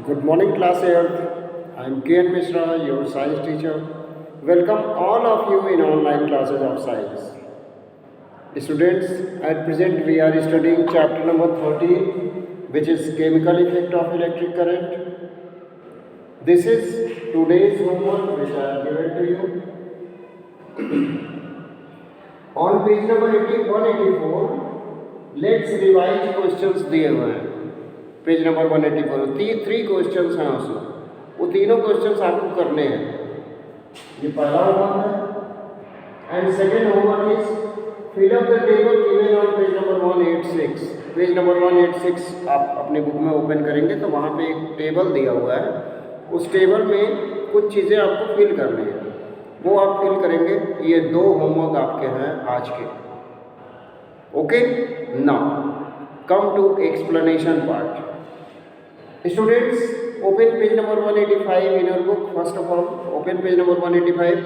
Good morning, class Earth. I am K.N. Mishra, your science teacher. Welcome all of you in online classes of science. Students, at present we are studying chapter number 13, which is chemical effect of electric current. This is today's homework which I have given to you. On page number 184, let's revise questions दिए हुए हैं. Page number 184 three questions हैं उसमें. वो तीनों questions आपको करने हैं. ये पहला होमवर्क है and second homework is fill up the table given on page number 186. Page number 186 आप अपनी बुक में ओपन करेंगे तो वहाँ पे एक टेबल दिया हुआ है. उस टेबल में कुछ चीज़ें आपको फिल करनी है, वो आप फिल करेंगे. ये दो होमवर्क आपके हैं आज के. Okay, now come to explanation part. Students, open page number 185 in your book. First of all, open page number 185.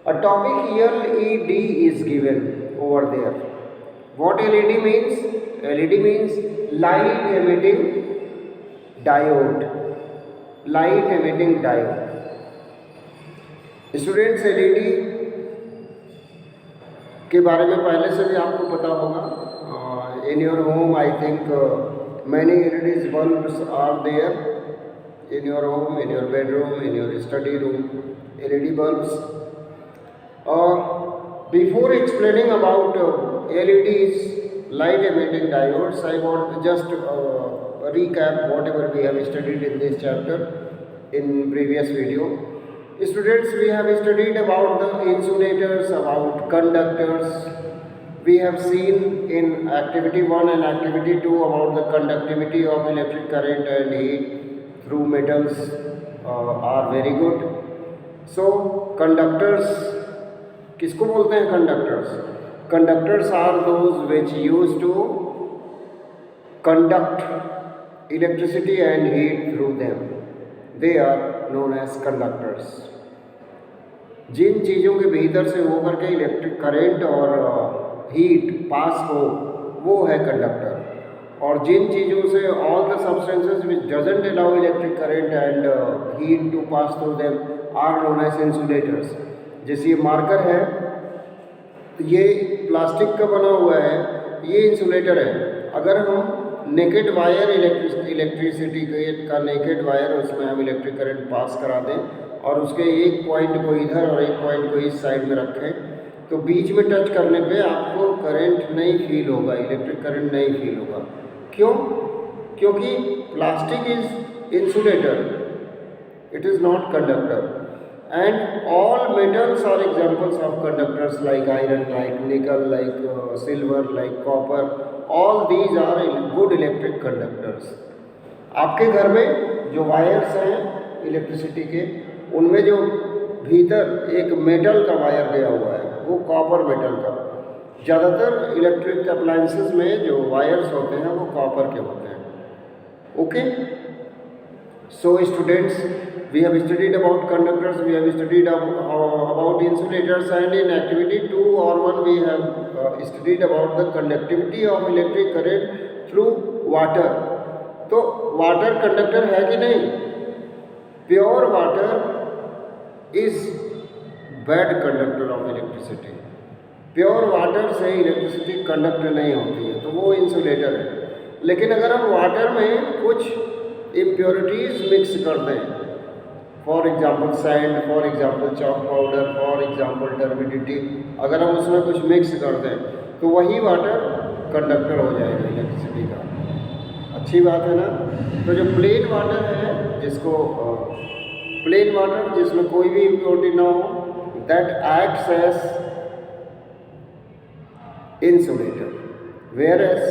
A topic LED is given over there. What LED means? LED means light emitting diode. Light emitting diode. Students, LED के बारे में पहले से भी आपको पता होगा. In your home, I think many LED bulbs are there in your home, in your bedroom, in your study room. LED bulbs. Before explaining about LEDs, light emitting diodes, I want to just recap whatever we have studied in this chapter in previous video. Students, we have studied about the insulators, about conductors. We have seen in activity 1 and activity 2 about the conductivity of electric current and heat through metals are very good. So conductors, किसको बोलते हैं conductors? Conductors are those which used to conduct electricity and heat through them. They are known as conductors. जिन चीज़ों के भीतर से होकर के electric current और हीट पास हो वो है कंडक्टर. और जिन चीज़ों से all the substances which doesn't allow electric current and heat to pass through them are known as insulators. जैसे ये मार्कर है, ये प्लास्टिक का बना हुआ है, ये इंसुलेटर है. अगर हम नेकेड वायर इलेक्ट्रिसिटी का नेकेड वायर उसमें हम इलेक्ट्रिक करंट पास करा दें और उसके एक पॉइंट को इधर और एक पॉइंट को इस साइड में रखें, तो बीच में टच करने पे आपको करंट नहीं फील होगा, इलेक्ट्रिक करंट नहीं फील होगा. क्यों? क्योंकि plastic is insulator, it is not conductor. And all metals are examples of conductors like iron, like nickel, like silver, like copper. All these are good electric conductors. आपके घर में जो wires हैं electricity के, उनमें जो भीतर एक मेटल का वायर गया हुआ है वो कॉपर मेटल का. ज़्यादातर इलेक्ट्रिक अप्लायंसेस में जो वायर्स होते हैं वो कॉपर के होते हैं. Okay, so students, we have studied about conductors, we have studied about insulators and in activity 2 और 1 we have studied about the conductivity of electric current through water. तो वाटर कंडक्टर है कि नहीं? Pure water is bad conductor of electricity. Pure water से electricity conduct नहीं होती है, तो वो इंसुलेटर है. लेकिन अगर हम वाटर में कुछ इम्प्योरिटीज़ मिक्स कर दें, for example sand, for example chalk powder, for example turbidity, अगर हम उसमें कुछ मिक्स कर दें तो वही वाटर कंडक्टर हो जाएगा इलेक्ट्रिसिटी का. अच्छी बात है ना. तो जो प्लेन वाटर है, जिसको प्लेन वाटर जिसमें कोई भी इम्प्योरिटी ना हो, that acts as insulator. Whereas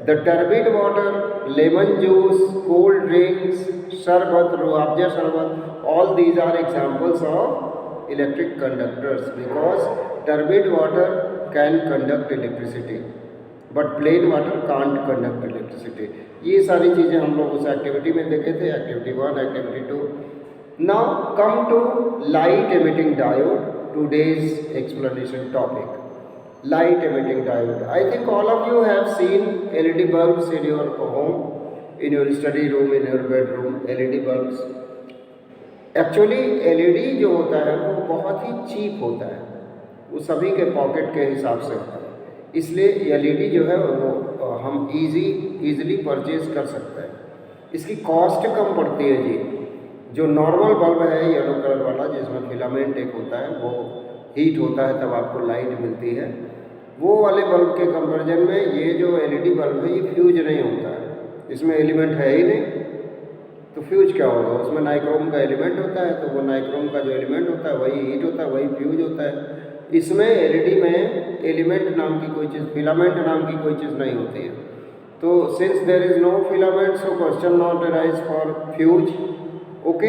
the turbid water, lemon juice, cold drinks, sharbat, ruabja sharbat, all these are examples of electric conductors because turbid water can conduct electricity but plain water can't conduct electricity. ये सारी चीज़ें हम लोग उस activity में देखे थे, activity 1, activity 2. Now come to light emitting diode, today's explanation topic. Light emitting diode. I think all of you have seen LED bulbs in your home. in your study room, in your bedroom, LED bulbs. Actually LED जो होता है वो बहुत ही cheap होता है, वो सभी के पॉकेट के हिसाब से होता है, इसलिए LED जो है वो हम ईज़िली परचेज कर सकते हैं। इसकी कॉस्ट कम पड़ती है जी। जो नॉर्मल बल्ब है येलो कलर वाला जिसमें फिलामेंट एक होता है, वो हीट होता है तब आपको लाइट मिलती है, वो वाले बल्ब के कंपैरिजन में ये जो LED बल्ब है ये फ्यूज नहीं होता है, इसमें एलिमेंट है ही नहीं, तो फ्यूज क्या होगा? उसमें नाइक्रोम का एलिमेंट होता है, तो वो नाइक्रोम का जो एलिमेंट होता है वही हीट होता है, वही फ्यूज होता है। इसमें LED में एलिमेंट नाम की कोई चीज़, फिलामेंट नाम की कोई चीज़ नहीं होती है। तो since there is no filament, so question not arise for fuse. Okay,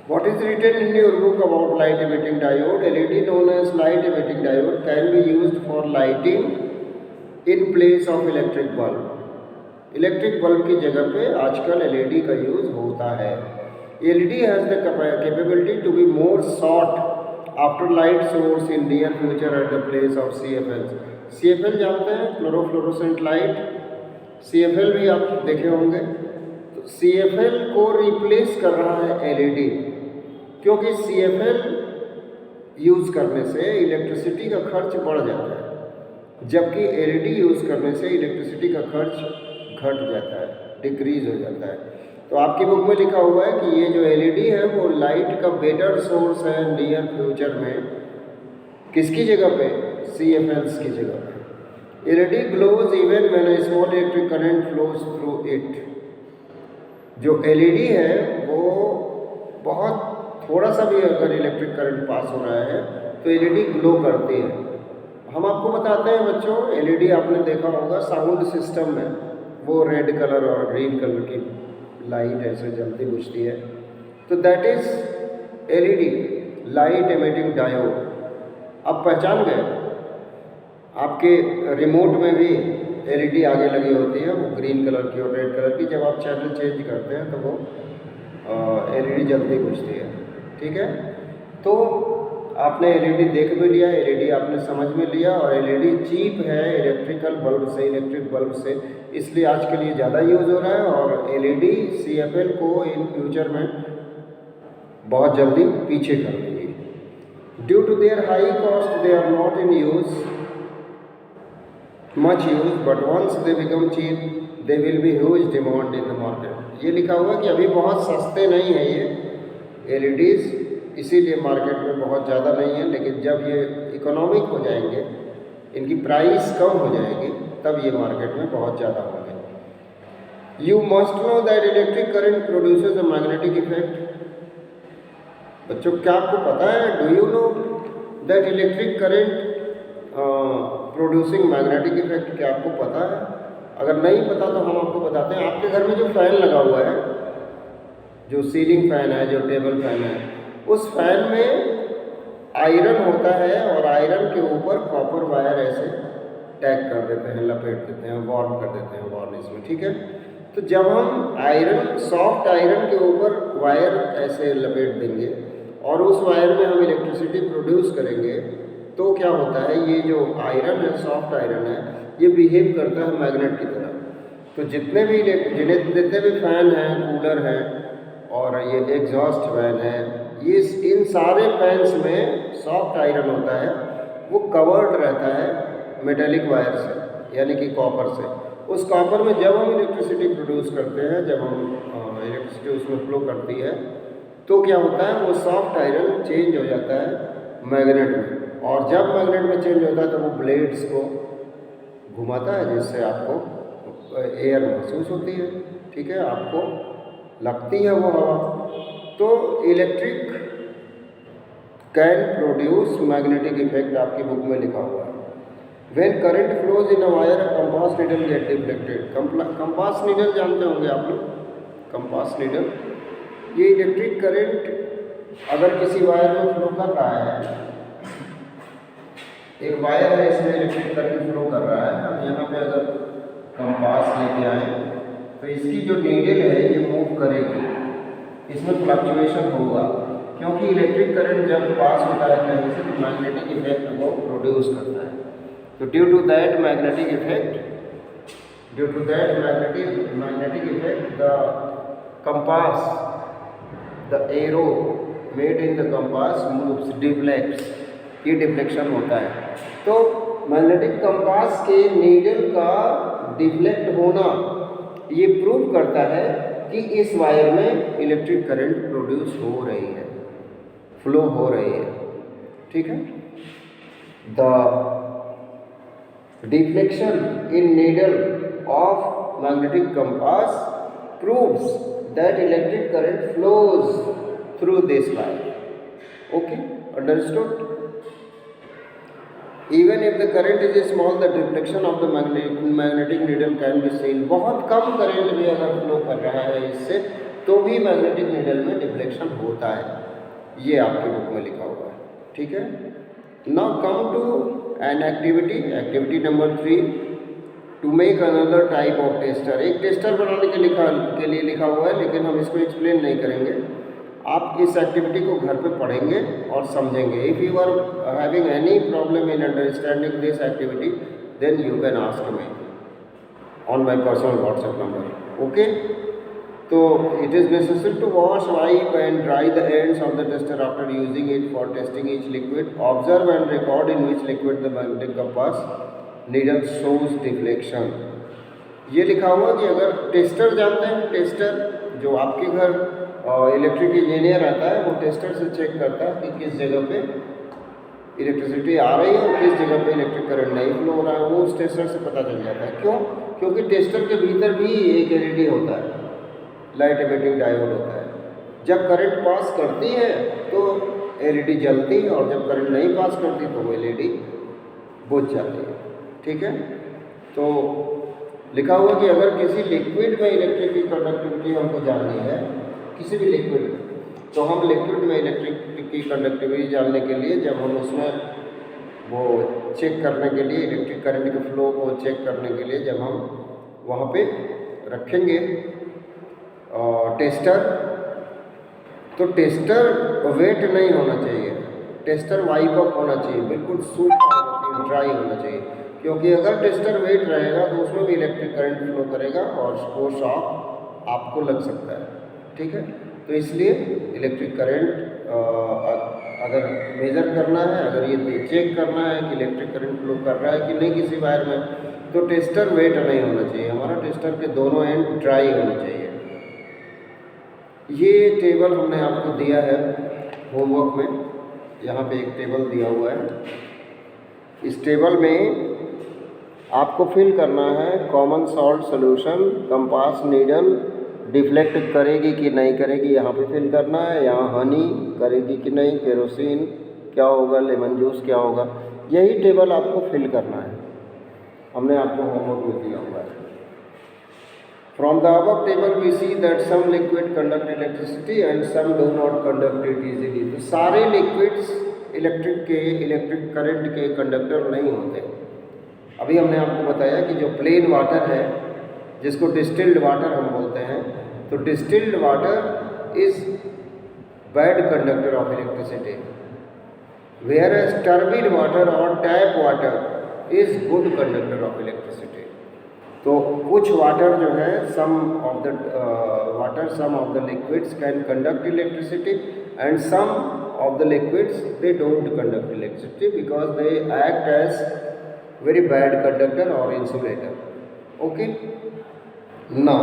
what is written in your book about light emitting diode? LED known as light emitting diode can be used for lighting in place of electric bulb. Electric bulb की जगह पे आजकल LED का use होता है। LED has the capability to be more sought after light source in near future at the place of CFL. CFL जानते हैं, फ्लोरोफ्लोरोसेंट light. CFL भी आप देखे होंगे। तो CFL को रिप्लेस कर रहा है LED, क्योंकि CFL यूज़ करने से इलेक्ट्रिसिटी का खर्च बढ़ जाता है, जबकि LED यूज़ करने से इलेक्ट्रिसिटी का खर्च घट जाता है, डिक्रीज हो जाता है। तो आपकी बुक में लिखा हुआ है कि ये जो LED है वो लाइट का बेटर सोर्स है नियर फ्यूचर में। किसकी जगह पे? CFLs की जगह पे। LED glows even when a small electric current flows through it. जो LED है वो बहुत थोड़ा सा भी अगर इलेक्ट्रिक करंट पास हो रहा है तो LED ग्लो करती है। हम आपको बताते हैं बच्चों, LED आपने देखा होगा साउंड सिस्टम में, वो रेड कलर और ग्रीन कलर की लाइट ऐसे जलती बुझती है, तो that is LED, light emitting diode. अब पहचान गए? आपके रिमोट में भी LED आगे लगी होती है, वो ग्रीन कलर की और रेड कलर की। जब आप चैनल चेंज करते हैं तो वो LED जलती बुझती है, ठीक है। तो आपने LED देख भी लिया, LED आपने समझ में लिया, और LED चीप है इलेक्ट्रिकल बल्ब से, इलेक्ट्रिक बल्ब से, इसलिए आजकल ये ज़्यादा यूज़ हो रहा है। और LED CFL को इन फ्यूचर में बहुत जल्दी पीछे कर देगी। Due to their high cost they are not in use much use, but once they become cheap they will be huge demand in the market. ये लिखा हुआ है कि अभी बहुत सस्ते नहीं है ये LEDs, इसीलिए मार्केट में बहुत ज़्यादा नहीं है, लेकिन जब ये इकोनॉमिक हो जाएंगे, इनकी प्राइस कम हो जाएगी, तब ये मार्केट में बहुत ज़्यादा होंगे। You must know that electric current produces a magnetic effect. बच्चों क्या आपको पता है? Do you know that electric current producing magnetic effect? क्या आपको पता है? अगर नहीं पता तो हम आपको बताते हैं। आपके घर में जो फ़ैन लगा हुआ है, जो सीलिंग फ़ैन है, जो टेबल फ़ैन है, उस फैन में आयरन होता है, और आयरन के ऊपर कॉपर वायर ऐसे टैग कर देते हैं, लपेट देते हैं, वार्म कर देते हैं वार्निश में, ठीक है। तो जब हम आयरन, सॉफ्ट आयरन के ऊपर वायर ऐसे लपेट देंगे और उस वायर में हम इलेक्ट्रिसिटी प्रोड्यूस करेंगे, तो क्या होता है, ये जो आयरन है, सॉफ्ट आयरन है, ये बिहेव करता है मैग्नेट की तरह। तो जितने भी फ़ैन हैं, कूलर हैं, और ये एग्जॉस्ट फैन है, ये इन सारे फैंस में सॉफ्ट आयरन होता है, वो कवर्ड रहता है मेटेलिक वायर से, यानी कि कॉपर से। उस कॉपर में जब हम इलेक्ट्रिसिटी प्रोड्यूस करते हैं, जब हम इलेक्ट्रिसिटी उसमें फ्लो करती है, तो क्या होता है, वो सॉफ्ट आयरन चेंज हो जाता है मैग्नेट में, और जब मैग्नेट में चेंज होता है तो वो ब्लेड्स को घुमाता है, जिससे आपको एयर महसूस होती है, ठीक है, आपको लगती है वो हवा। तो electric can produce magnetic effect आपकी बुक में लिखा हुआ है। When current flows in a wire, compass needle get deflected. Compass needle जानते होंगे आप लोग, कंपास नीडल, ये इलेक्ट्रिक करंट अगर किसी वायर में फ्लो कर रहा है, एक वायर है, इसमें इलेक्ट्रिक करंट फ्लो कर रहा है, अब यहाँ पे अगर कंपास लेके आए तो इसकी जो नीडल है ये मूव करेगी, इसमें फ्लक्चुएशन होगा, क्योंकि इलेक्ट्रिक करंट जब पास होता है कहीं से तो मैग्नेटिक इफेक्ट को प्रोड्यूस करता है। तो due to that magnetic effect Due to that magnetic effect, the compass, the arrow made in the compass moves, deflects. ये डिफ्लेक्शन होता है। तो मैग्नेटिक कंपास के नीडल का डिफ्लेक्ट होना ये प्रूव करता है कि इस वायर में इलेक्ट्रिक करंट प्रोड्यूस हो रही है, फ्लो हो रही है। ठीक है। The deflection in needle of magnetic compass proves that electric current flows through this wire. Okay, understood? Even if the current is small, the deflection of the magnetic needle can be seen. बहुत कम current भी अगर flow कर रहा है इससे तो भी magnetic needle में डिफ्लेक्शन होता है, ये आपके बुक में लिखा हुआ है। ठीक है। Now come to an activity number 3, to make another type of tester। एक टेस्टर बनाने के लिए लिखा हुआ है, लेकिन हम इसको एक्सप्लेन नहीं करेंगे। आप इस एक्टिविटी को घर पे पढ़ेंगे और समझेंगे। If you are having any problem in understanding this activity, then you can ask me on my personal WhatsApp number. Okay. तो it is necessary to wash, wipe and dry the ends of the tester after using it for testing each liquid. Observe and record in which liquid the magnetic compass needle shows deflection। ये लिखा हुआ कि अगर tester जानते हैं, tester जो आपके घर इलेक्ट्रिक इंजीनियर आता है वो टेस्टर से चेक करता है कि किस जगह पे इलेक्ट्रिसिटी आ रही है और किस जगह पे इलेक्ट्रिक करंट नहीं फ्लो हो रहा है, वो उस टेस्टर से पता चल जाता है। क्यों? क्योंकि टेस्टर के भीतर भी एक एलईडी होता है, लाइट इमिटिंग डायोड होता है। जब करंट पास करती है तो एलईडी जलती है और जब करंट नहीं पास करती तो वो एलईडी बुझ जाती है। ठीक है। तो लिखा हुआ कि अगर किसी लिक्विड में इलेक्ट्रिक की कंडक्टिविटी हमको जाननी है, किसी भी लिक्विड में, तो हम लिक्विड में इलेक्ट्रिक की कंडक्टिविटी जानने के लिए जब हम उसमें वो चेक करने के लिए इलेक्ट्रिक करंट के फ्लो को चेक करने के लिए जब हम वहाँ पे रखेंगे टेस्टर, तो टेस्टर वेट नहीं होना चाहिए, टेस्टर वाइप अप होना चाहिए, बिल्कुल सूखा होना चाहिए, ड्राई होना चाहिए। क्योंकि अगर टेस्टर वेट रहेगा तो उसमें भी इलेक्ट्रिक करंट फ्लो करेगा और वो शॉक आपको लग सकता है। ठीक है। तो इसलिए इलेक्ट्रिक करंट अगर मेज़र करना है, अगर ये चेक करना है कि इलेक्ट्रिक करंट फ्लो कर रहा है कि नहीं किसी वायर में, तो टेस्टर वेट नहीं होना चाहिए, हमारा टेस्टर के दोनों एंड ड्राई होने चाहिए। ये टेबल हमने आपको दिया है होमवर्क में, यहाँ पे एक टेबल दिया हुआ है। इस टेबल में आपको फिल करना है common salt solution, compass needle deflect करेगी कि नहीं करेगी, यहाँ पे फिल करना है। यहाँ हनी करेगी कि नहीं, केरोसिन क्या होगा, लेमन जूस क्या होगा, यही टेबल आपको फिल करना है, हमने आपको होमवर्क में दिया हुआ है। From the above table we see that some liquid conduct electricity and some do not conduct it easily। तो सारे लिक्विड्स इलेक्ट्रिक करंट के कंडक्टर नहीं होते। अभी हमने आपको बताया कि जो प्लेन वाटर है, जिसको डिस्टिल्ड वाटर हम बोलते हैं, तो distilled water is bad conductor of electricity, whereas turbid water और tap water is good conductor of electricity. तो कुछ वाटर जो है, some of the liquids can conduct electricity and some of the liquids they don't conduct electricity because they act as very bad conductor और insulator. Okay. Now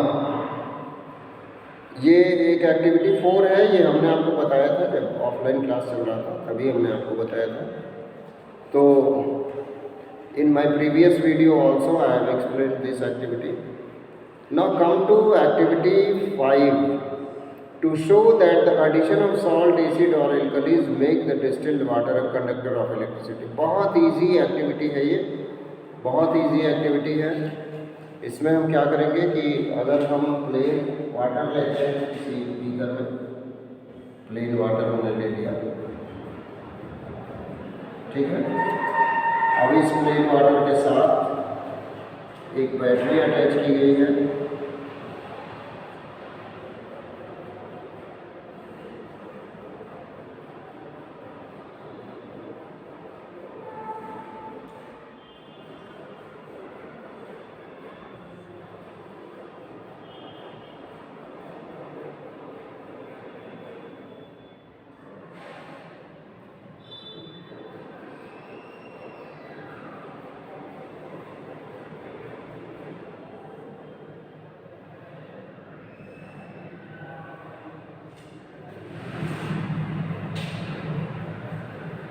ये एक activity 4 है, ये हमने आपको बताया था जब ऑफलाइन क्लास चल रहा था, तभी हमने आपको बताया था। तो in my previous video also I have explained this activity. Now come to activity 5, to show that the addition of salt, acid or alkalis make the distilled water a conductor of electricity। बहुत easy activity है ये, बहुत easy activity है। इसमें हम क्या करेंगे कि अगर हम प्लेन वाटर लेते हैं, किसी बीकर में प्लेन वाटर हमने ले लिया, ठीक है। अब इस प्लेन वाटर के साथ एक बैटरी अटैच की गई है।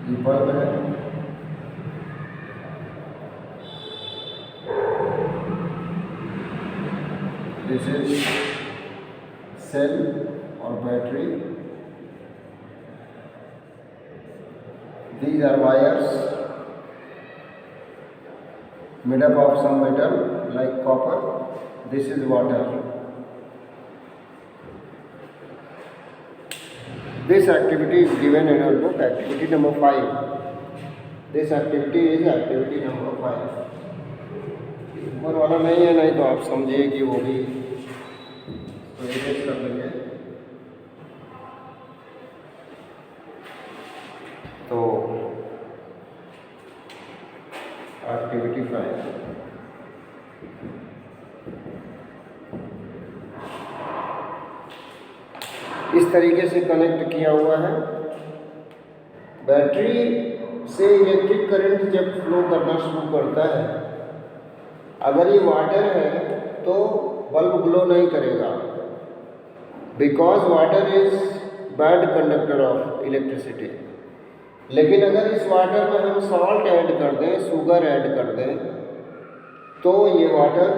ये बल्ब है, दिस इज सेल और battery, these are wires made up of some metal like copper, this is water. This activity is given in our book, activity number 5. This activity is activity number 5. ऊपर वाला नहीं है, नहीं तो आप समझिए कि वो भी तो एडजस्ट कर लेंगे। तो एक्टिविटी 5 इस तरीके से कनेक्ट किया हुआ है। बैटरी से इलेक्ट्रिक करंट जब फ्लो करना शुरू करता है, अगर ये वाटर है तो बल्ब ग्लो नहीं करेगा, because water is bad conductor of electricity. लेकिन अगर इस वाटर में हम सॉल्ट ऐड कर दें, शुगर ऐड कर दें, तो ये वाटर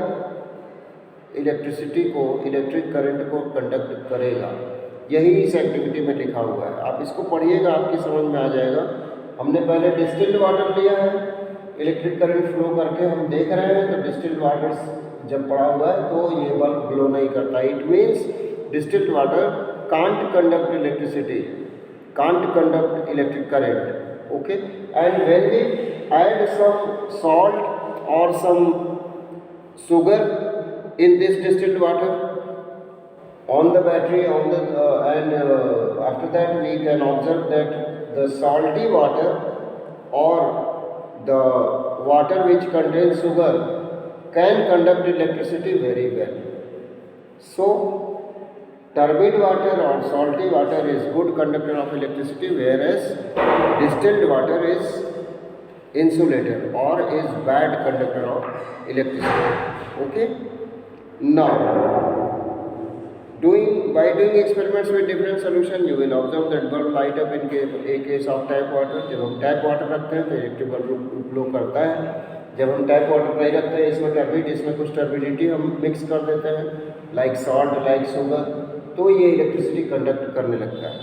इलेक्ट्रिसिटी को, इलेक्ट्रिक करंट को कंडक्ट करेगा। यही इस एक्टिविटी में लिखा हुआ है। आप इसको पढ़िएगा, आपकी समझ में आ जाएगा। हमने पहले डिस्टिल्ड वाटर लिया है, इलेक्ट्रिक करंट फ्लो करके हम देख रहे हैं, तो डिस्टिल्ड वाटर जब पड़ा हुआ है तो ये बल्ब ग्लो नहीं करता। It means distilled water can't conduct electricity, can't conduct electric current. Okay, and when we add some salt or some sugar in this distilled water on the battery, on the after that we can observe that the salty water or the water which contains sugar can conduct electricity very well. So turbid water or salty water is good conductor of electricity, whereas distilled water is insulator or is bad conductor of electricity. Okay, now by doing experiments with different solution, you will observe that bulb light up in case of tap water. जब हम tap water रखते हैं तो electric bulb flow करता है। जब हम tap water नहीं रखते हैं, इसमें टर्बिड, इसमें कुछ टर्बिडिटी हम मिक्स कर देते हैं, लाइक सॉल्ट, लाइक शुगर, तो ये इलेक्ट्रिसिटी कंडक्ट करने लगता है।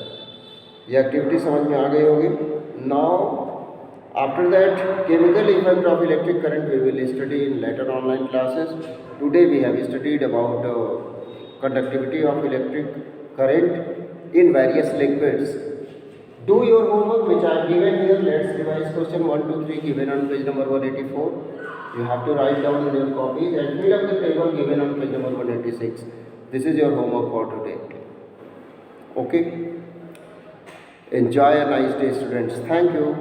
ये एक्टिविटी समझ में आ गई होगी। Now after that chemical effect of electric current we will study in later online classes. Today we have studied about conductivity of electric current in various liquids. Do your homework which I have given here. Let's revise question 1, 2, 3 given on page number 184. You have to write down in your copies and fill up the table given on page number 186. This is your homework for today. Okay. Enjoy a nice day, students. Thank you.